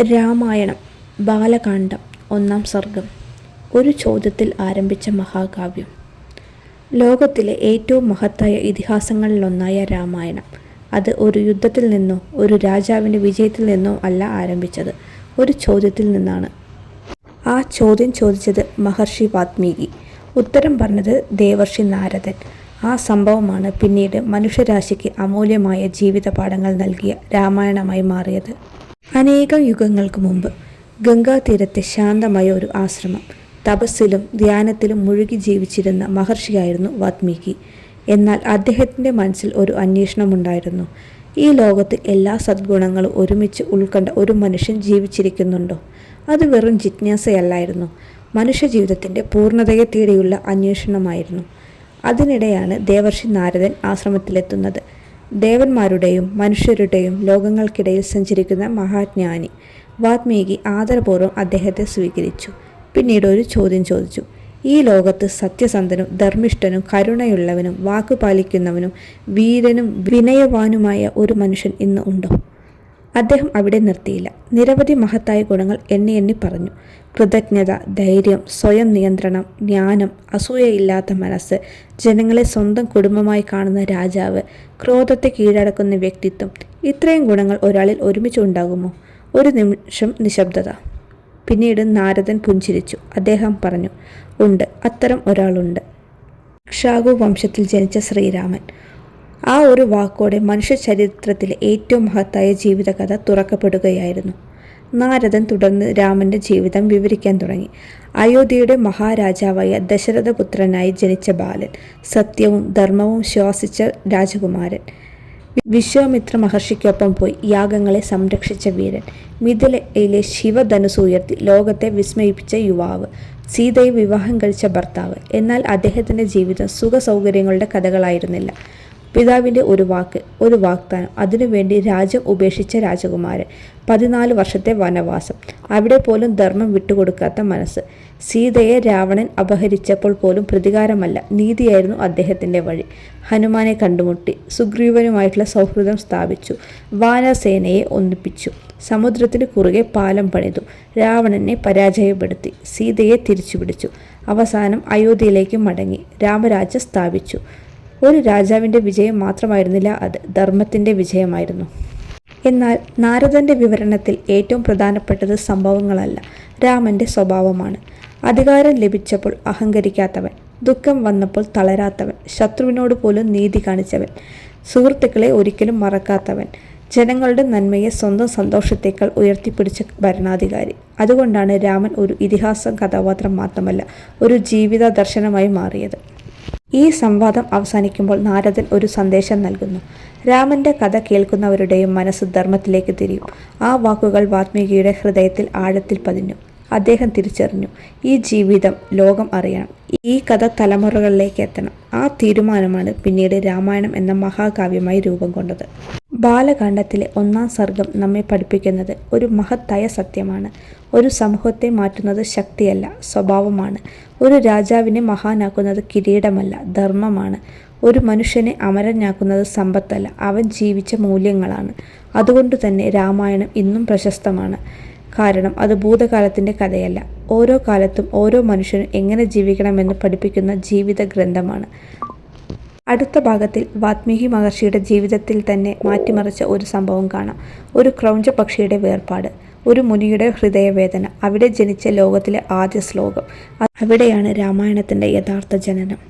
രാമായണം ബാലകാണ്ഡം ഒന്നാം സർഗം. ഒരു ചോദ്യത്തിൽ ആരംഭിച്ച മഹാകാവ്യം. ലോകത്തിലെ ഏറ്റവും മഹത്തായ ഇതിഹാസങ്ങളിലൊന്നായ രാമായണം. അത് ഒരു യുദ്ധത്തിൽ നിന്നോ ഒരു രാജാവിൻ്റെ വിജയത്തിൽ നിന്നോ അല്ല ആരംഭിച്ചത്, ഒരു ചോദ്യത്തിൽ നിന്നാണ്. ആ ചോദ്യം ചോദിച്ചത് മഹർഷി വാത്മീകി, ഉത്തരം പറഞ്ഞത് ദേവർഷി നാരദൻ. ആ സംഭവമാണ് പിന്നീട് മനുഷ്യരാശിക്ക് അമൂല്യമായ ജീവിത പാഠങ്ങൾ നൽകിയ രാമായണമായി മാറിയത്. അനേകം യുഗങ്ങൾക്ക് മുമ്പ് ഗംഗാതീരത്തെ ശാന്തമായ ഒരു ആശ്രമം, തപസ്സിലും ധ്യാനത്തിലും മുഴുകി ജീവിച്ചിരുന്ന മഹർഷിയായിരുന്നു വാത്മീകി. എന്നാൽ അദ്ദേഹത്തിൻ്റെ മനസ്സിൽ ഒരു അന്വേഷണമുണ്ടായിരുന്നു. ഈ ലോകത്ത് എല്ലാ സദ്ഗുണങ്ങളും ഒരുമിച്ച് ഉൾക്കൊണ്ട ഒരു മനുഷ്യൻ ജീവിച്ചിരിക്കുന്നുണ്ടോ? അത് വെറും ജിജ്ഞാസയല്ലായിരുന്നു, മനുഷ്യജീവിതത്തിൻ്റെ പൂർണ്ണതയെ തേടിയുള്ള അന്വേഷണമായിരുന്നു. അതിനിടെയാണ് ദേവർഷി നാരദൻ ആശ്രമത്തിലെത്തുന്നത്. ദേവന്മാരുടെയും മനുഷ്യരുടെയും ലോകങ്ങൾക്കിടയിൽ സഞ്ചരിക്കുന്ന മഹാജ്ഞാനി. വാത്മീകി ആദരപൂർവ്വം അദ്ദേഹത്തെ സ്വീകരിച്ചു. പിന്നീട് ഒരു ചോദ്യം ചോദിച്ചു. ഈ ലോകത്ത് സത്യസന്ധനും ധർമ്മിഷ്ഠനും കരുണയുള്ളവനും വാക്കുപാലിക്കുന്നവനും വീരനും വിനയവാനുമായ ഒരു മനുഷ്യൻ ഇന്ന് ഉണ്ടോ? അദ്ദേഹം അവിടെ നിർത്തിയില്ല. നിരവധി മഹത്തായ ഗുണങ്ങൾ എണ്ണി പറഞ്ഞു. കൃതജ്ഞത, ധൈര്യം, സ്വയം നിയന്ത്രണം, ജ്ഞാനം, അസൂയയില്ലാത്ത മനസ്സ്, ജനങ്ങളെ സ്വന്തം കുടുംബമായി കാണുന്ന രാജാവ്, ക്രോധത്തെ കീഴടക്കുന്ന വ്യക്തിത്വം. ഇത്രയും ഗുണങ്ങൾ ഒരാളിൽ ഒരുമിച്ച് ഉണ്ടാകുമോ? ഒരു നിമിഷം നിശബ്ദത. പിന്നീട് നാരദൻ പുഞ്ചിരിച്ചു. അദ്ദേഹം പറഞ്ഞു, ഉണ്ട്, അത്തരം ഒരാളുണ്ട്. ഇക്ഷ്വാകു വംശത്തിൽ ജനിച്ച ശ്രീരാമൻ. ആ ഒരു വാക്കോടെ മനുഷ്യ ചരിത്രത്തിലെ ഏറ്റവും മഹത്തായ ജീവിതകഥ തുറക്കപ്പെടുകയായിരുന്നു. നാരദൻ തുടർന്ന് രാമൻ്റെ ജീവിതം വിവരിക്കാൻ തുടങ്ങി. അയോധ്യയുടെ മഹാരാജാവായ ദശരഥപുത്രനായി ജനിച്ച ബാലൻ, സത്യവും ധർമ്മവും ശ്വാസിച്ച രാജകുമാരൻ, വിശ്വാമിത്ര മഹർഷിക്കൊപ്പം പോയി യാഗങ്ങളെ സംരക്ഷിച്ച വീരൻ, മിഥിലയിലെ ശിവധനുസ് ഉയർത്തി ലോകത്തെ വിസ്മയിപ്പിച്ച യുവാവ്, സീതയെ വിവാഹം കഴിച്ച ഭർത്താവ്. എന്നാൽ അദ്ദേഹത്തിൻ്റെ ജീവിതം സുഖസൗകര്യങ്ങളുടെ കഥകളായിരുന്നില്ല. പിതാവിൻ്റെ ഒരു വാക്ക്, ഒരു വാഗ്ദാനം, അതിനുവേണ്ടി രാജ്യം ഉപേക്ഷിച്ച രാജകുമാരൻ, 14 വർഷത്തെ വനവാസം, അവിടെ പോലും ധർമ്മം വിട്ടുകൊടുക്കാത്ത മനസ്സ്. സീതയെ രാവണൻ അപഹരിച്ചപ്പോൾ പോലും പ്രതികാരമല്ല, നീതിയായിരുന്നു അദ്ദേഹത്തിൻ്റെ വഴി. ഹനുമാനെ കണ്ടുമുട്ടി, സുഗ്രീവനുമായിട്ടുള്ള സൗഹൃദം സ്ഥാപിച്ചു, വാനരസേനയെ ഒന്നിപ്പിച്ചു, സമുദ്രത്തിന് കുറുകെ പാലം പണിതു, രാവണനെ പരാജയപ്പെടുത്തി, സീതയെ തിരിച്ചുപിടിച്ചു, അവസാനം അയോധ്യയിലേക്ക് മടങ്ങി രാമരാജ്യം സ്ഥാപിച്ചു. ഒരു രാജാവിൻ്റെ വിജയം മാത്രമായിരുന്നില്ല അത്, ധർമ്മത്തിൻ്റെ വിജയമായിരുന്നു. എന്നാൽ നാരദൻ്റെ വിവരണത്തിൽ ഏറ്റവും പ്രധാനപ്പെട്ടത് സംഭവങ്ങളല്ല, രാമൻ്റെ സ്വഭാവമാണ്. അധികാരം ലഭിച്ചപ്പോൾ അഹങ്കരിക്കാത്തവൻ, ദുഃഖം വന്നപ്പോൾ തളരാത്തവൻ, ശത്രുവിനോട് പോലും നീതി കാണിച്ചവൻ, സുഹൃത്തുക്കളെ ഒരിക്കലും മറക്കാത്തവൻ, ജനങ്ങളുടെ നന്മയെ സ്വന്തം സന്തോഷത്തേക്കാൾ ഉയർത്തിപ്പിടിച്ച ഭരണാധികാരി. അതുകൊണ്ടാണ് രാമൻ ഒരു ഇതിഹാസ കഥാപാത്രം മാത്രമല്ല, ഒരു ജീവിത ദർശനമായി മാറിയത്. ഈ സംവാദം അവസാനിക്കുമ്പോൾ നാരദൻ ഒരു സന്ദേശം നൽകുന്നു. രാമൻ്റെ കഥ കേൾക്കുന്നവരുടെയും മനസ്സ് ധർമ്മത്തിലേക്ക് തിരിയും. ആ വാക്കുകൾ വാത്മീകിയുടെ ഹൃദയത്തിൽ ആഴത്തിൽ പതിഞ്ഞു. അദ്ദേഹം തിരിച്ചറിഞ്ഞു, ഈ ജീവിതം ലോകം അറിയണം, ഈ കഥ തലമുറകളിലേക്ക് എത്തണം. ആ തീരുമാനമാണ് പിന്നീട് രാമായണം എന്ന മഹാകാവ്യമായി രൂപം കൊണ്ടത്. ബാലകാണ്ഡത്തിലെ ഒന്നാം സർഗം നമ്മെ പഠിപ്പിക്കുന്നത് ഒരു മഹത്തായ സത്യമാണ്. ഒരു സമൂഹത്തെ മാറ്റുന്നത് ശക്തിയല്ല, സ്വഭാവമാണ്. ഒരു രാജാവിനെ മഹാനാക്കുന്നത് കിരീടമല്ല, ധർമ്മമാണ്. ഒരു മനുഷ്യനെ അമരനാക്കുന്നത് സമ്പത്തല്ല, അവൻ ജീവിച്ച മൂല്യങ്ങളാണ്. അതുകൊണ്ട് തന്നെ രാമായണം ഇന്നും പ്രശസ്തമാണ്. കാരണം അത് ഭൂതകാലത്തിൻ്റെ കഥയല്ല, ഓരോ കാലത്തും ഓരോ മനുഷ്യനും എങ്ങനെ ജീവിക്കണമെന്ന് പഠിപ്പിക്കുന്ന ജീവിത ഗ്രന്ഥമാണ്. അടുത്ത ഭാഗത്തിൽ വാത്മീകി മഹർഷിയുടെ ജീവിതത്തിൽ തന്നെ മാറ്റിമറിച്ച ഒരു സംഭവം കാണാം. ഒരു ക്രൗഞ്ച പക്ഷിയുടെ വേർപാട്, ഒരു മുനിയുടെ ഹൃദയവേദന, അവിടെ ജനിച്ച ലോകത്തിലെ ആദ്യ ശ്ലോകം. അവിടെയാണ് രാമായണത്തിൻ്റെ യഥാർത്ഥ ജനനം.